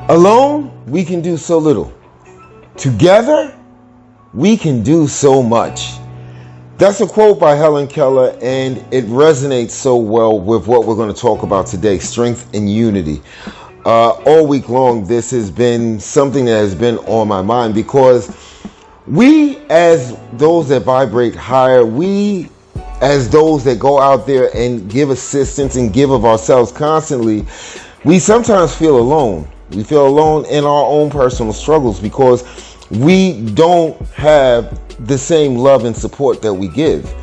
Alone, we can do so little. Together, we can do so much. That's a quote by Helen Keller, and it resonates so well with what we're going to talk about today, strength and unity. All week long, this has been something that has been on my mind, because we, as those that vibrate higher, we, as those that go out there and give assistance and give of ourselves constantly, we sometimes feel alone. We feel alone in our own personal struggles because we don't have the same love and support that we give.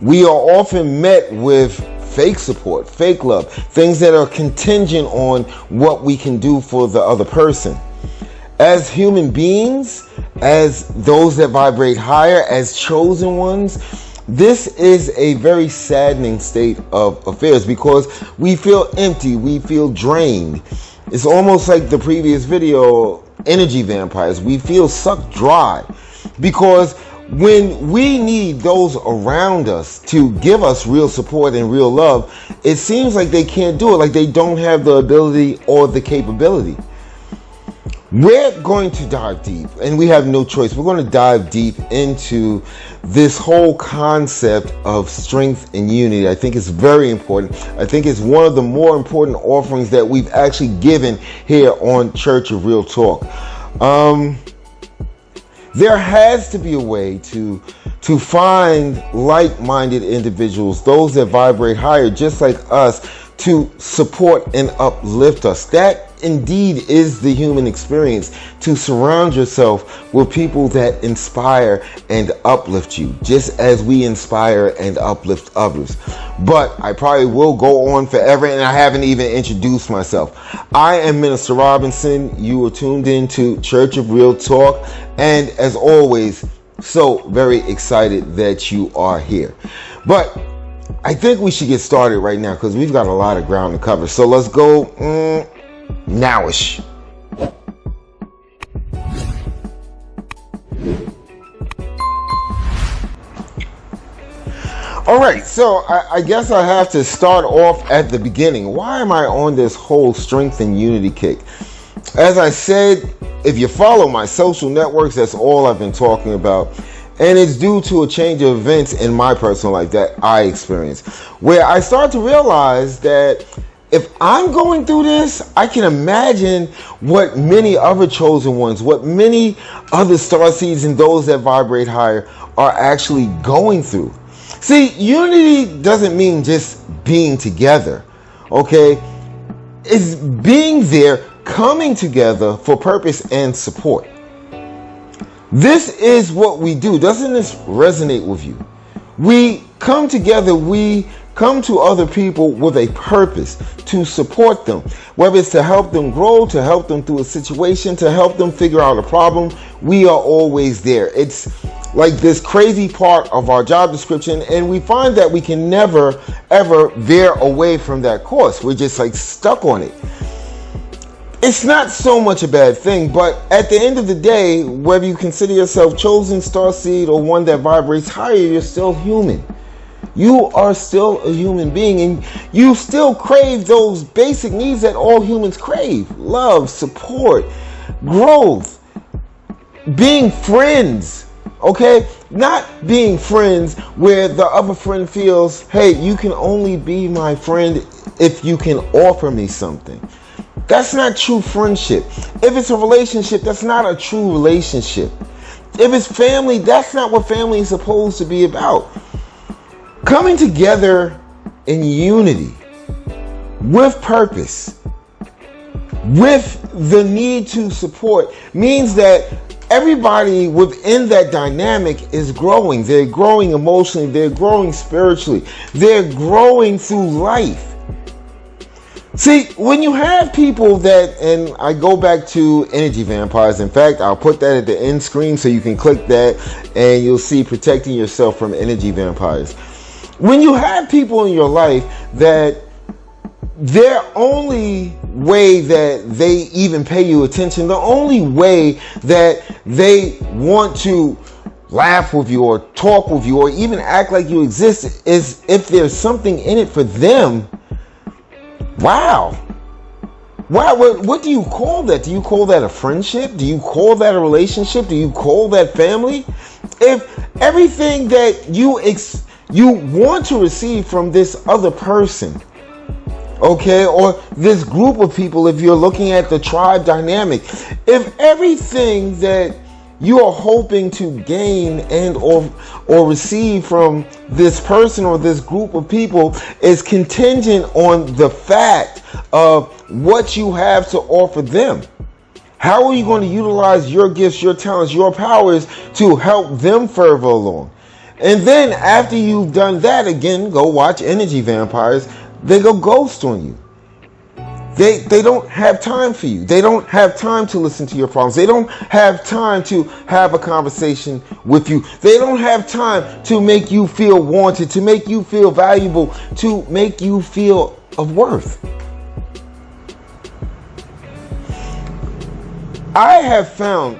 We are often met with fake support, fake love, things that are contingent on what we can do for the other person. As human beings, as those that vibrate higher, as chosen ones, this is a very saddening state of affairs because we feel empty, we feel drained. It's almost like the previous video, energy vampires. We feel sucked dry because when we need those around us to give us real support and real love, it seems like they can't do it, like they don't have the ability or the capability. We're going to dive deep, and we have no choice. We're going to dive deep into this whole concept of strength and unity. I think it's very important. I think it's one of the more important offerings that we've actually given here on Church of Real Talk. There has to be a way to find like-minded individuals, those that vibrate higher, just like us, to support and uplift us. That indeed is the human experience, to surround yourself with people that inspire and uplift you, just as we inspire and uplift others. But I probably will go on forever, and I haven't even introduced myself. I am Minister Robinson. You are tuned in to Church of Real Talk, and as always, so very excited that you are here. But I think we should get started right now because we've got a lot of ground to cover. So let's go nowish. All right, so I guess I have to start off at the beginning. Why am I on this whole strength and unity kick? As I said, if you follow my social networks, that's all I've been talking about. And it's due to a change of events in my personal life that I experienced, where I start to realize that if I'm going through this, I can imagine what many other chosen ones, what many other starseeds and those that vibrate higher are actually going through. See, unity doesn't mean just being together, okay? It's being there, coming together for purpose and support. This is what we do. Doesn't this resonate with you? We come together, we come to other people with a purpose to support them, whether it's to help them grow, to help them through a situation, to help them figure out a problem. We are always there. It's like this crazy part of our job description, and we find that we can never, ever veer away from that course. We're just like stuck on it. It's not so much a bad thing, but at the end of the day, whether you consider yourself chosen, starseed, or one that vibrates higher, you're still human. You are still a human being, and you still crave those basic needs that all humans crave: love, support, growth, being friends, okay? Not being friends where the other friend feels, hey, you can only be my friend if you can offer me something. That's not true friendship. If it's a relationship, that's not a true relationship. If it's family, that's not what family is supposed to be about. Coming together in unity, with purpose, with the need to support, means that everybody within that dynamic is growing. They're growing emotionally, they're growing spiritually, they're growing through life. See, when you have people that, and I go back to energy vampires. In fact, I'll put that at the end screen so you can click that and you'll see protecting yourself from energy vampires. When you have people in your life that their only way that they even pay you attention, the only way that they want to laugh with you or talk with you or even act like you exist is if there's something in it for them. Wow. What do you call that? Do you call that a friendship? Do you call that a relationship? Do you call that family? If everything that you want to receive from this other person, okay, or this group of people, if you're looking at the tribe dynamic, if everything that you are hoping to gain and or receive from this person or this group of people is contingent on the fact of what you have to offer them, how are you going to utilize your gifts, your talents, your powers to help them further along? And then after you've done that, again, go watch Energy Vampires. They go ghost on you. They don't have time for you. They don't have time to listen to your problems. They don't have time to have a conversation with you. They don't have time to make you feel wanted, to make you feel valuable, to make you feel of worth. I have found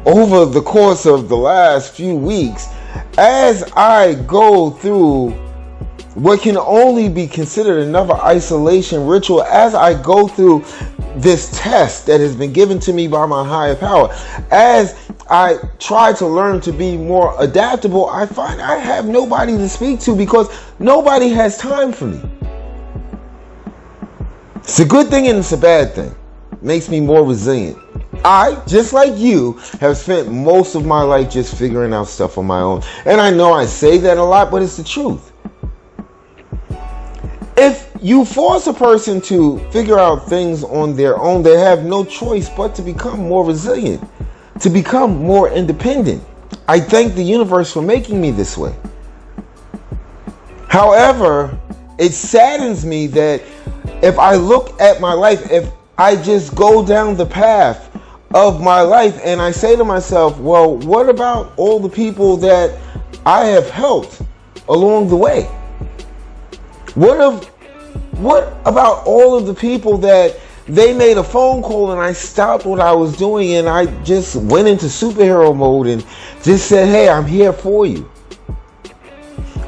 over the course of the last few weeks, as I go through what can only be considered another isolation ritual, as I go through this test that has been given to me by my higher power, as I try to learn to be more adaptable, I find I have nobody to speak to because nobody has time for me. It's a good thing and it's a bad thing. It makes me more resilient. I, just like you, have spent most of my life just figuring out stuff on my own. And I know I say that a lot, but it's the truth. If you force a person to figure out things on their own, they have no choice but to become more resilient, to become more independent. I thank the universe for making me this way. However, it saddens me that if I look at my life, if I just go down the path of my life and I say to myself, well, what about all the people that I have helped along the way? What about all of the people that they made a phone call and I stopped what I was doing and I just went into superhero mode and just said, hey, I'm here for you?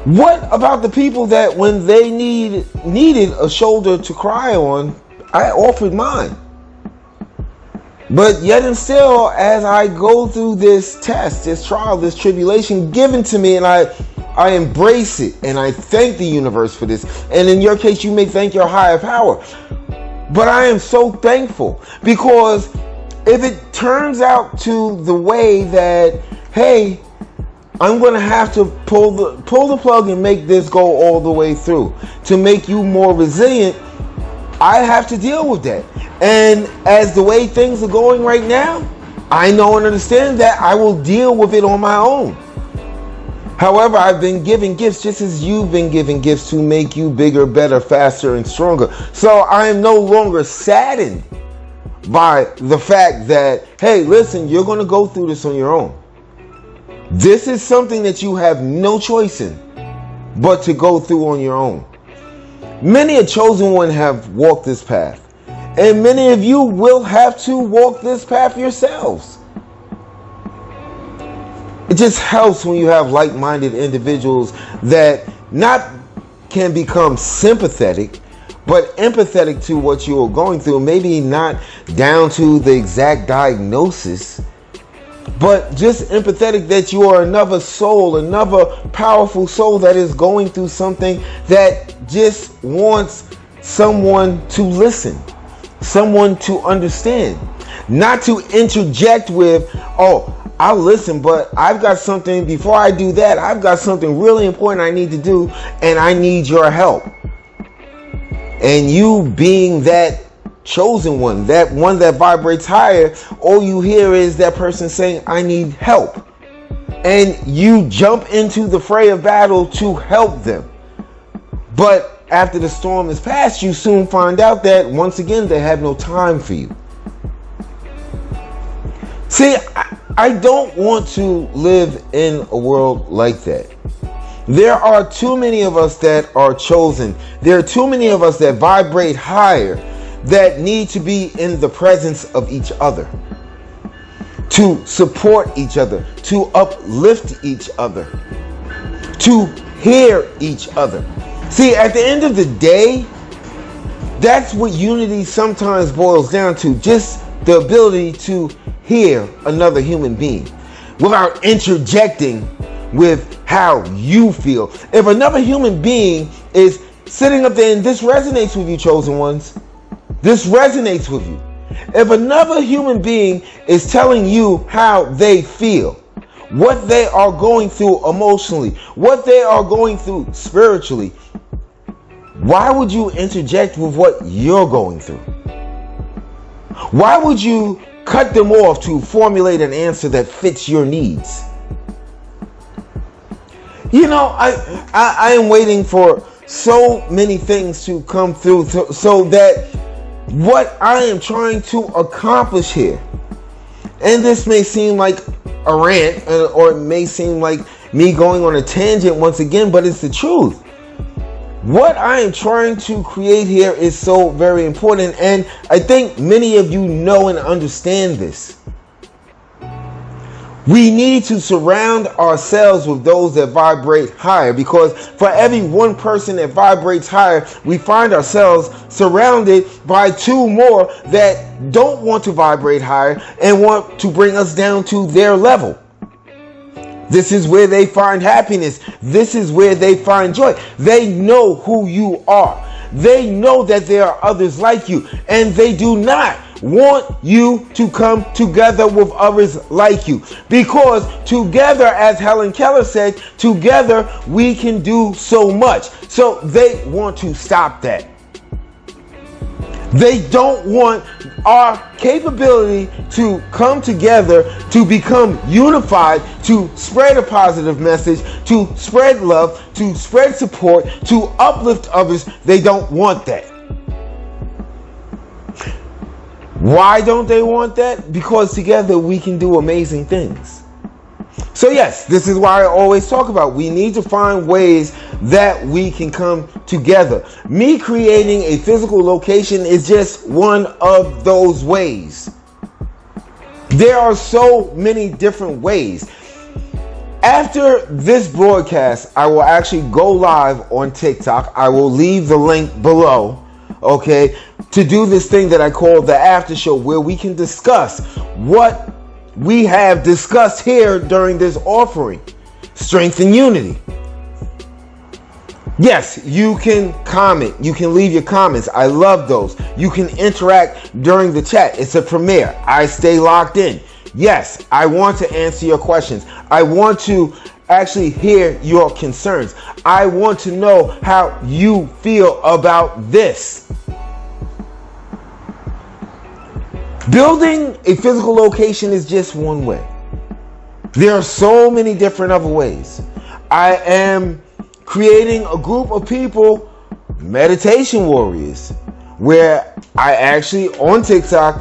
What about the people that when they needed a shoulder to cry on, I offered mine? But yet and still, as I go through this test, this trial, this tribulation given to me, and I embrace it, and I thank the universe for this. And in your case, you may thank your higher power. But I am so thankful, because if it turns out to the way that, hey, I'm going to have to pull the plug and make this go all the way through to make you more resilient, I have to deal with that. And as the way things are going right now, I know and understand that I will deal with it on my own. However, I've been given gifts just as you've been given gifts to make you bigger, better, faster, and stronger. So I am no longer saddened by the fact that, hey, listen, you're going to go through this on your own. This is something that you have no choice in but to go through on your own. Many a chosen one have walked this path. And many of you will have to walk this path yourselves. It just helps when you have like-minded individuals that not can become sympathetic, but empathetic to what you are going through. Maybe not down to the exact diagnosis, but just empathetic that you are another soul, another powerful soul that is going through something that just wants someone to listen, someone to understand, not to interject with, oh, I'll listen, but I've got something, before I do that, I've got something really important I need to do, and I need your help. And you being that chosen one, that one that vibrates higher, all you hear is that person saying, I need help. And you jump into the fray of battle to help them. But after the storm is past, you soon find out that once again, they have no time for you. See, I don't want to live in a world like that. There are too many of us that are chosen. There are too many of us that vibrate higher, that need to be in the presence of each other, to support each other, to uplift each other, to hear each other. See, at the end of the day, That's what unity sometimes boils down to. Just the ability to hear another human being without interjecting with how you feel. If another human being is sitting up there, and this resonates with you, chosen ones, this resonates with you. If another human being is telling you how they feel, what they are going through emotionally, what they are going through spiritually, why would you interject with what you're going through? Why would you cut them off to formulate an answer that fits your needs? You know, I am waiting for so many things to come through so that what I am trying to accomplish here, and this may seem like a rant, or it may seem like me going on a tangent once again, but it's the truth. What I am trying to create here is so very important, and I think many of you know and understand this. We need to surround ourselves with those that vibrate higher, because for every one person that vibrates higher, we find ourselves surrounded by two more that don't want to vibrate higher and want to bring us down to their level. This is where they find happiness. This is where they find joy. They know who you are. They know that there are others like you, and they do not want you to come together with others like you, because together, as Helen Keller said, together we can do so much. So they want to stop that. They don't want our capability to come together, to become unified, to spread a positive message, to spread love, to spread support, to uplift others. They don't want that. Why don't they want that? Because together we can do amazing things. So yes, this is why I always talk about we need to find ways that we can come together. Me creating a physical location is just one of those ways. There are so many different ways. After this broadcast, I will actually go live on TikTok. I will leave the link below, okay, to do this thing that I call the after show, where we can discuss what we have discussed here during this offering. Strength and unity. Yes, you can comment. You can leave your comments. I love those. You can interact during the chat. It's a premiere. I stay locked in. Yes, I want to answer your questions. I want to actually hear your concerns. I want to know how you feel about this. Building a physical location is just one way. There are so many different other ways. I am creating a group of people, meditation warriors, where I actually on TikTok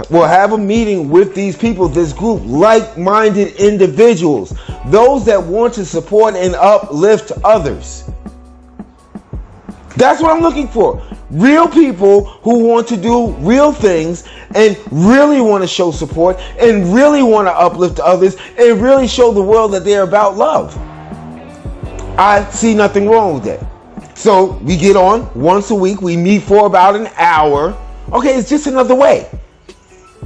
will have a meeting with these people, this group, like-minded individuals, those that want to support and uplift others. That's what I'm looking for. Real people who want to do real things and really want to show support and really want to uplift others and really show the world that they're about love. I see nothing wrong with that. So we get on once a week. We meet for about an hour. Okay, it's just another way.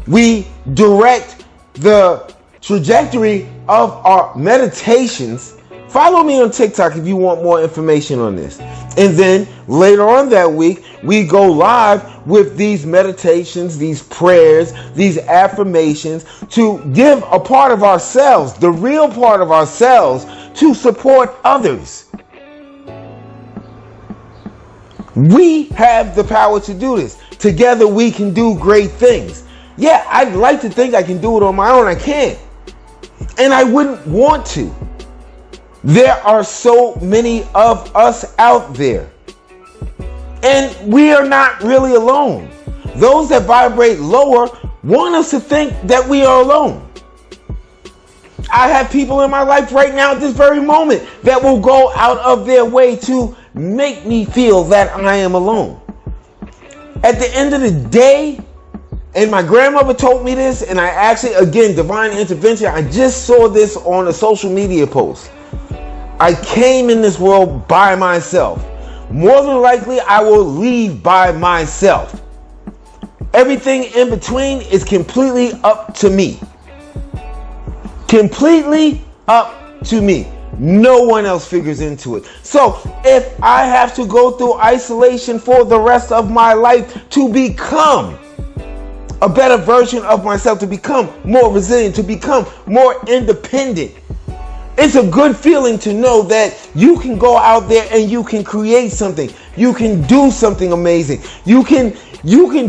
We direct the trajectory of our meditations. Follow me on TikTok if you want more information on this. And then later on that week, we go live with these meditations, these prayers, these affirmations to give a part of ourselves, the real part of ourselves, to support others. We have the power to do this. Together we can do great things. Yeah, I'd like to think I can do it on my own. I can't. And I wouldn't want to. There are so many of us out there. And we are not really alone. Those that vibrate lower want us to think that we are alone. I have people in my life right now at this very moment that will go out of their way to make me feel that I am alone. At the end of the day, and my grandmother told me this, and I actually, again, divine intervention, I just saw this on a social media post. I came in this world by myself. more than likely I will leave by myself. Everything in between is completely up to me. Completely up to me. No one else figures into it. So if I have to go through isolation for the rest of my life to become a better version of myself, to become more resilient, to become more independent, it's a good feeling to know that you can go out there and you can create something. You can do something amazing. You can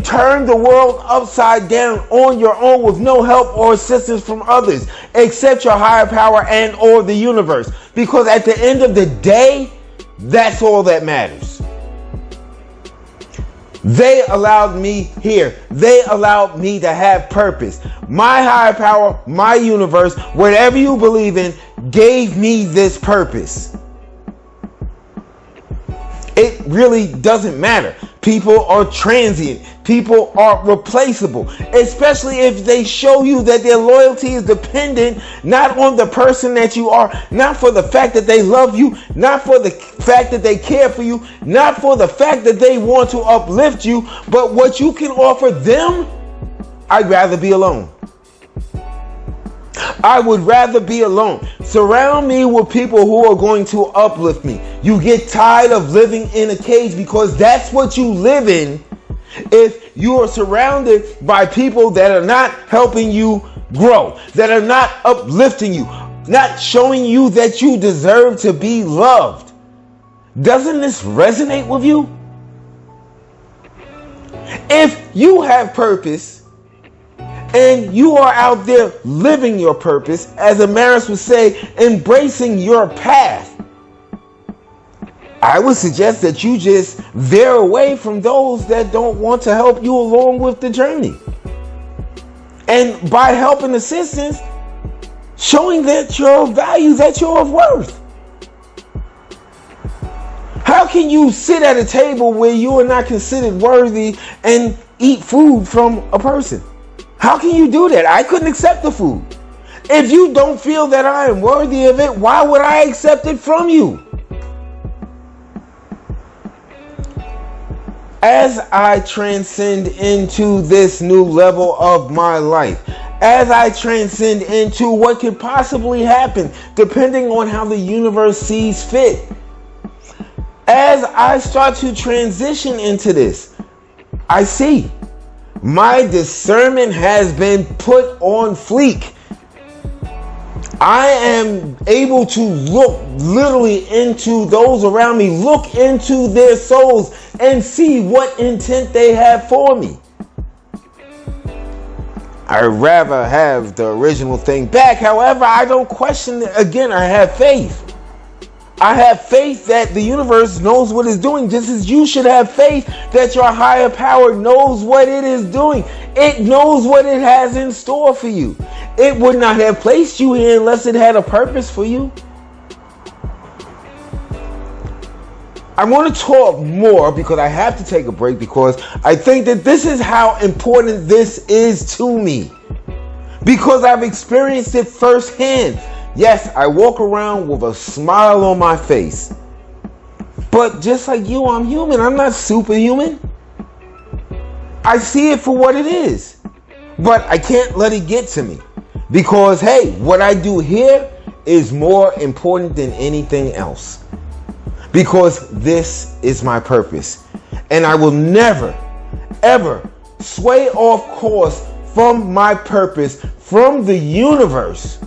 turn the world upside down on your own with no help or assistance from others except your higher power and or the universe. Because at the end of the day, that's all that matters. They allowed me here. They allowed me to have purpose. My higher power, my universe, whatever you believe in, gave me this purpose. It really doesn't matter. People are transient. People are replaceable, especially if they show you that their loyalty is dependent not on the person that you are, not for the fact that they love you, not for the fact that they care for you, not for the fact that they want to uplift you, but what you can offer them. I'd rather be alone. I would rather be alone. Surround me with people who are going to uplift me. You get tired of living in a cage because that's what you live in if you are surrounded by people that are not helping you grow, that are not uplifting you, not showing you that you deserve to be loved. Doesn't this resonate with you? If you have purpose, and you are out there living your purpose, as Amaris would say, embracing your path, I would suggest that you just veer away from those that don't want to help you along with the journey. And by help and assistance, showing that you're of value, that you're of worth. How can you sit at a table where you are not considered worthy and eat food from a person? How can you do that? I couldn't accept the food. If you don't feel that I am worthy of it, why would I accept it from you? As I transcend into this new level of my life, as I transcend into what could possibly happen, depending on how the universe sees fit, as I start to transition into this, I see my discernment has been put on fleek. I am able to look literally into those around me, look into their souls, and see what intent they have for me. I'd rather have the original thing back. However, I don't question it. Again, I have faith. I have faith that the universe knows what it's doing, just as you should have faith that your higher power knows what it is doing. It knows what it has in store for you. It would not have placed you here unless it had a purpose for you. I want to talk more because I have to take a break, because I think that this is how important this is to me, because I've experienced it firsthand. Yes, I walk around with a smile on my face. But just like you, I'm human. I'm not superhuman. I see it for what it is. But I can't let it get to me. Because, hey, what I do here is more important than anything else. Because this is my purpose. And I will never, ever sway off course from my purpose, from the universe,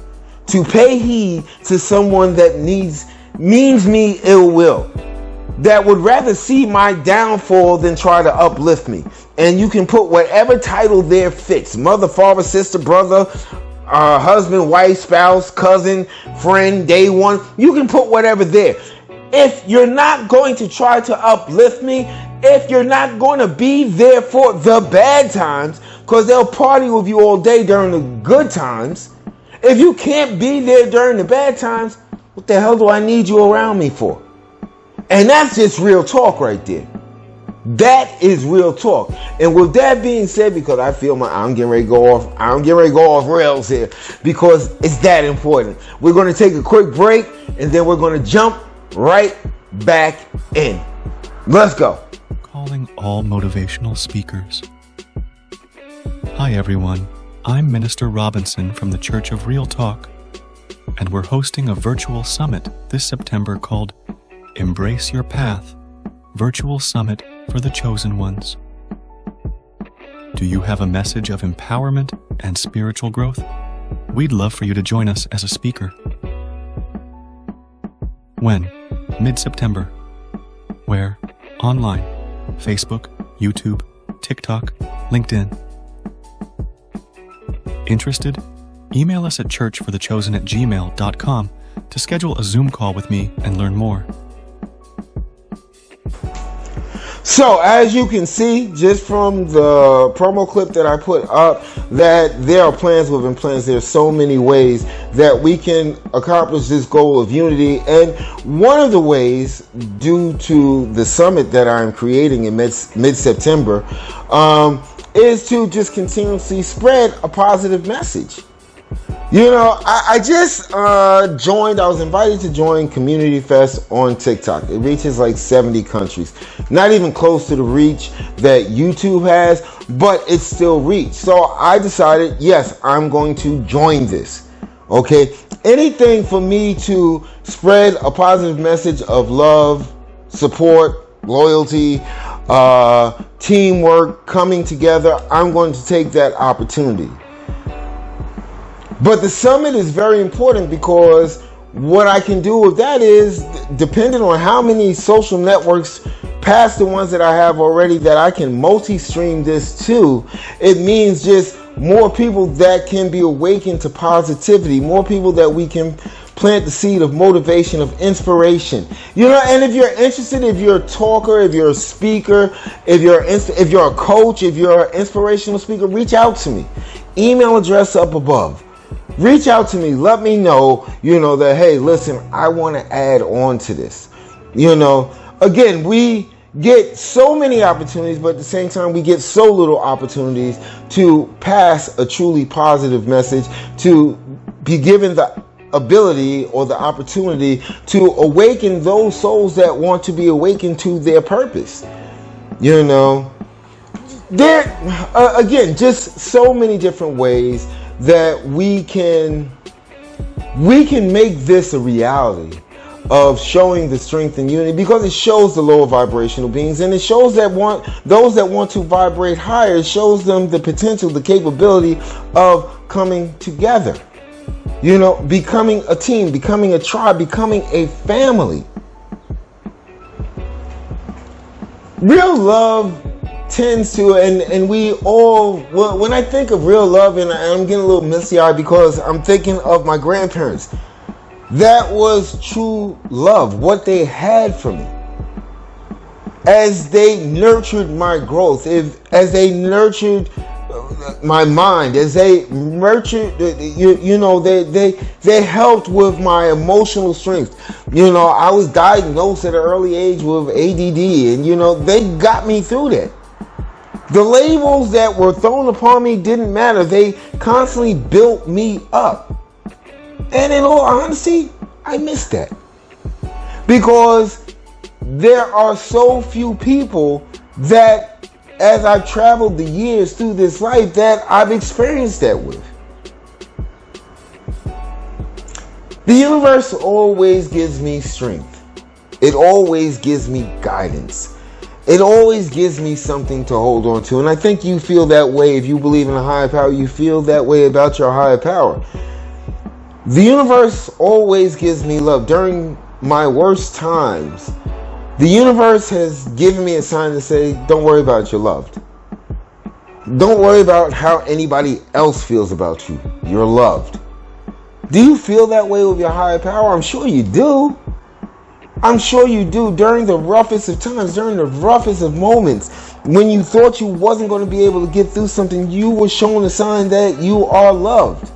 to pay heed to someone that means me ill will, that would rather see my downfall than try to uplift me. And you can put whatever title there fits: mother, father, sister, brother, husband, wife, spouse, cousin, friend, day one. You can put whatever there. If you're not going to try to uplift me, if you're not going to be there for the bad times, because they'll party with you all day during the good times, if you can't be there during the bad times, what the hell do I need you around me for? And that's just real talk right there. That is real talk. And with that being said, because I feel I'm getting ready to go off rails here, because it's that important. We're going to take a quick break, and then we're going to jump right back in. Let's go. Calling all motivational speakers. Hi everyone, I'm Minister Robinson from the Church of Real Talk, and we're hosting a virtual summit this September called Embrace Your Path, Virtual Summit for the Chosen Ones. Do you have a message of empowerment and spiritual growth? We'd love for you to join us as a speaker. When? Mid-September. Where? Online. Facebook, YouTube, TikTok, LinkedIn. Interested? Email us at churchforthechosen@gmail.com to schedule a Zoom call with me and learn more. So as you can see, just from the promo clip that I put up, that there are plans within plans. There's so many ways that we can accomplish this goal of unity. And one of the ways, due to the summit that I'm creating in mid-September, is to just continuously spread a positive message. You know, I just joined, I was invited to join Community Fest on TikTok. It reaches like 70 countries. Not even close to the reach that YouTube has, but it's still reach. So I decided, yes, I'm going to join this. Okay, anything for me to spread a positive message of love, support, loyalty, teamwork, coming together, I'm going to take that opportunity. But the summit is very important because what I can do with that is, depending on how many social networks past the ones that I have already that I can multi-stream this to, it means just more people that can be awakened to positivity, more people that we can plant the seed of motivation, of inspiration. You know, and if you're interested, if you're a talker, if you're a speaker, if you're a coach, if you're an inspirational speaker, reach out to me. Email address up above. Reach out to me. Let me know, that, hey, listen, I want to add on to this. Again, we get so many opportunities, but at the same time, we get so little opportunities to pass a truly positive message, to be given the ability or the opportunity to awaken those souls that want to be awakened to their purpose. There, again, just so many different ways that we can make this a reality of showing the strength and unity, because it shows the lower vibrational beings, and it shows that those that want to vibrate higher, it shows them the potential, the capability of coming together, becoming a team, becoming a tribe, becoming a family. Real love tends to, and we all, when I think of real love, and I'm getting a little misty-eyed because I'm thinking of my grandparents. That was true love, what they had for me. As they nurtured my growth, as they nurtured my mind, as they nurtured, they helped with my emotional strength. I was diagnosed at an early age with ADD, and they got me through that. The labels that were thrown upon me didn't matter. They constantly built me up. And in all honesty, I miss that. Because there are so few people that, as I've traveled the years through this life, that I've experienced that with. The universe always gives me strength. It always gives me guidance. It always gives me something to hold on to. And I think you feel that way. If you believe in a higher power, you feel that way about your higher power. The universe always gives me love. During my worst times, the universe has given me a sign to say, don't worry about it, you're loved. Don't worry about how anybody else feels about you. You're loved. Do you feel that way with your higher power? I'm sure you do. I'm sure you do. During the roughest of times, during the roughest of moments, when you thought you wasn't going to be able to get through something, you were shown a sign that you are loved.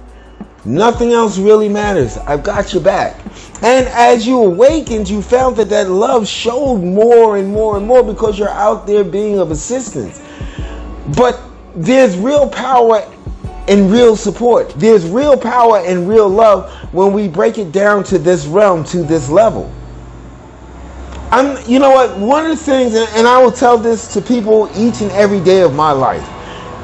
Nothing else really matters. I've got your back. And as you awakened, you found that love showed more and more and more because you're out there being of assistance. But there's real power in real support. There's real power in real love when we break it down to this realm, to this level. You know what? One of the things, and I will tell this to people each and every day of my life.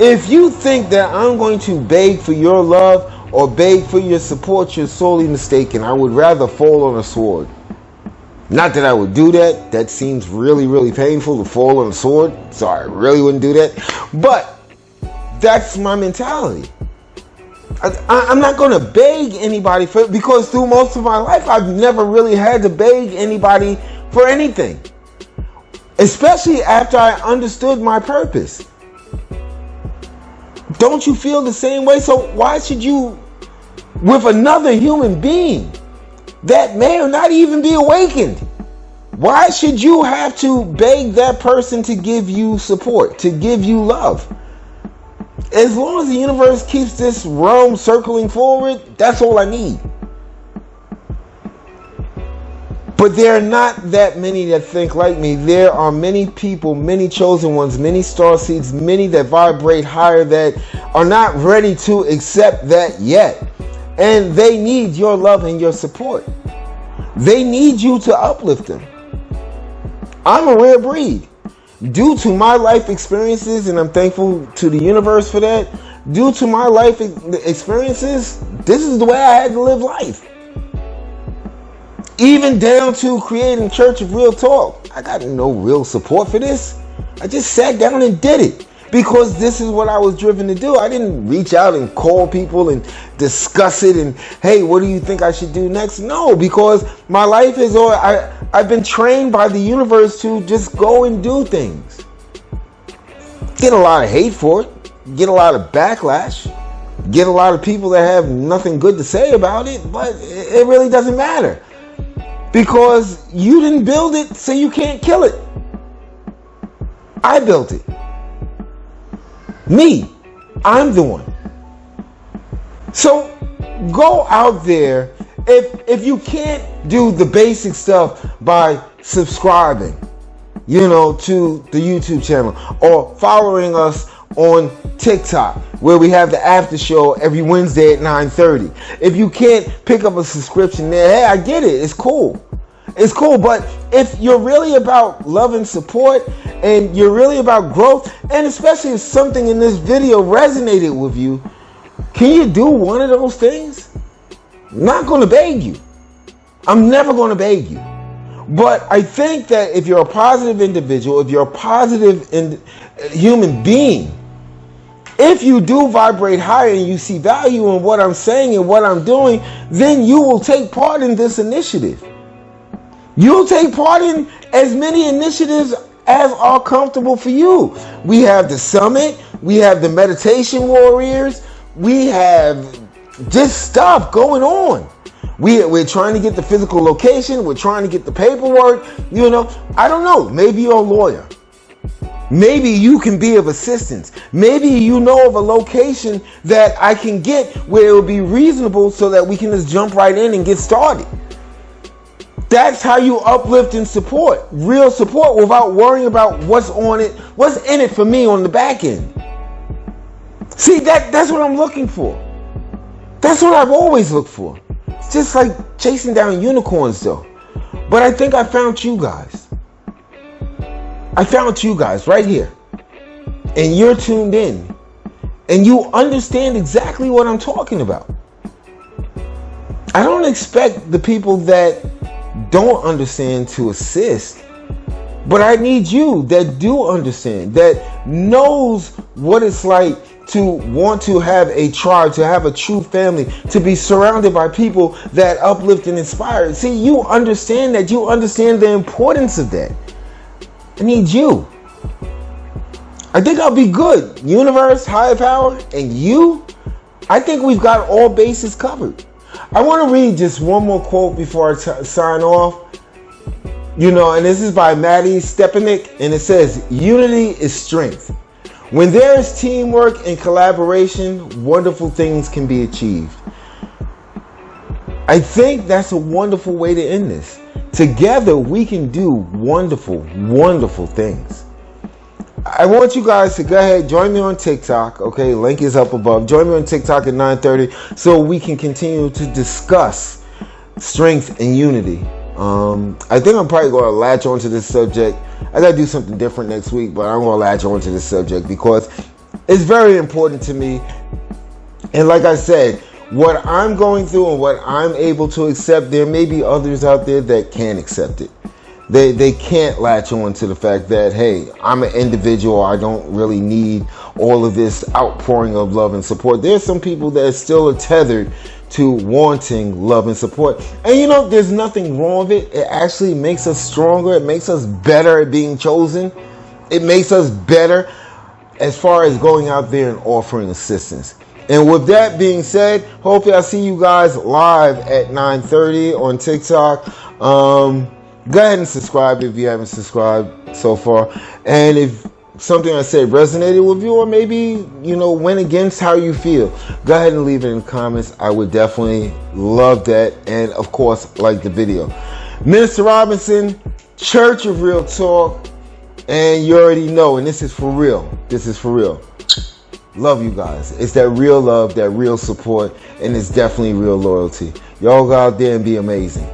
If you think that I'm going to beg for your love or beg for your support, you're sorely mistaken. I would rather fall on a sword. Not that I would do that. That seems really, really painful to fall on a sword. So I really wouldn't do that. But that's my mentality. I'm not going to beg anybody for it, because through most of my life, I've never really had to beg anybody for anything. Especially after I understood my purpose. Don't you feel the same way? So why should you, with another human being that may or not even be awakened, why should you have to beg that person to give you support, to give you love? As long as the universe keeps this realm circling forward, that's all I need. But there are not that many that think like me. There are many people, many chosen ones, many star seeds, many that vibrate higher that are not ready to accept that yet. And they need your love and your support. They need you to uplift them. I'm a rare breed. Due to my life experiences, and I'm thankful to the universe for that, due to my life experiences, this is the way I had to live life. Even down to creating Church of Real Talk. I got no real support for this. I just sat down and did it because this is what I was driven to do. I didn't reach out and call people and discuss it and, hey, what do you think I should do next? No, because my life is all, I've been trained by the universe to just go and do things. Get a lot of hate for it. Get a lot of backlash. Get a lot of people that have nothing good to say about it, but it really doesn't matter. Because you didn't build it, so you can't kill it. I built it. Me. I'm the one. So go out there. If you can't do the basic stuff by subscribing, to the YouTube channel, or following us on TikTok, where we have the after show every Wednesday at 9:30. If you can't pick up a subscription there, hey, I get it. It's cool. It's cool. But if you're really about love and support, and you're really about growth, and especially if something in this video resonated with you, can you do one of those things? I'm not going to beg you. I'm never going to beg you. But I think that if you're a positive individual, if you're a positive human being, if you do vibrate higher and you see value in what I'm saying and what I'm doing, then you will take part in this initiative. You'll take part in as many initiatives as are comfortable for you. We have the summit. We have the meditation warriors. We have just stuff going on. We're trying to get the physical location. We're trying to get the paperwork. I don't know. Maybe you're a lawyer. Maybe you can be of assistance. Maybe you know of a location that I can get where it will be reasonable so that we can just jump right in and get started. That's how you uplift and support. Real support without worrying about what's in it for me on the back end. See, that's what I'm looking for. That's what I've always looked for. It's just like chasing down unicorns though. But I think I found you guys. I found you guys right here. And you're tuned in. And you understand exactly what I'm talking about. I don't expect the people that don't understand to assist. But I need you that do understand, that knows what it's like to want to have a tribe, to have a true family, to be surrounded by people that uplift and inspire. See, you understand that. You understand the importance of that. I need you. I think I'll be good. Universe, higher power, and you, I think we've got all bases covered. I want to read just one more quote before I sign off. And this is by Maddie Stepanek, and it says, "Unity is strength. When there is teamwork and collaboration, wonderful things can be achieved." I think that's a wonderful way to end this. Together, we can do wonderful, wonderful things. I want you guys to go ahead, join me on TikTok. Okay, link is up above. Join me on TikTok at 9:30 so we can continue to discuss strength and unity. I think I'm probably going to latch onto this subject. I got to do something different next week, but I'm going to latch onto this subject because it's very important to me. And like I said, what I'm going through and what I'm able to accept, there may be others out there that can't accept it. They can't latch on to the fact that, hey, I'm an individual. I don't really need all of this outpouring of love and support. There's some people that still are tethered to wanting love and support. And you know, there's nothing wrong with it. It actually makes us stronger. It makes us better at being chosen. It makes us better as far as going out there and offering assistance. And with that being said, hopefully I'll see you guys live at 9:30 on TikTok. Go ahead and subscribe if you haven't subscribed so far. And if something I said resonated with you, or maybe, you know, went against how you feel, go ahead and leave it in the comments. I would definitely love that. And of course, like the video. Minister Robinson, Church of Real Talk. And you already know, and this is for real. This is for real. Love you guys. It's that real love, that real support, and it's definitely real loyalty. Y'all go out there and be amazing.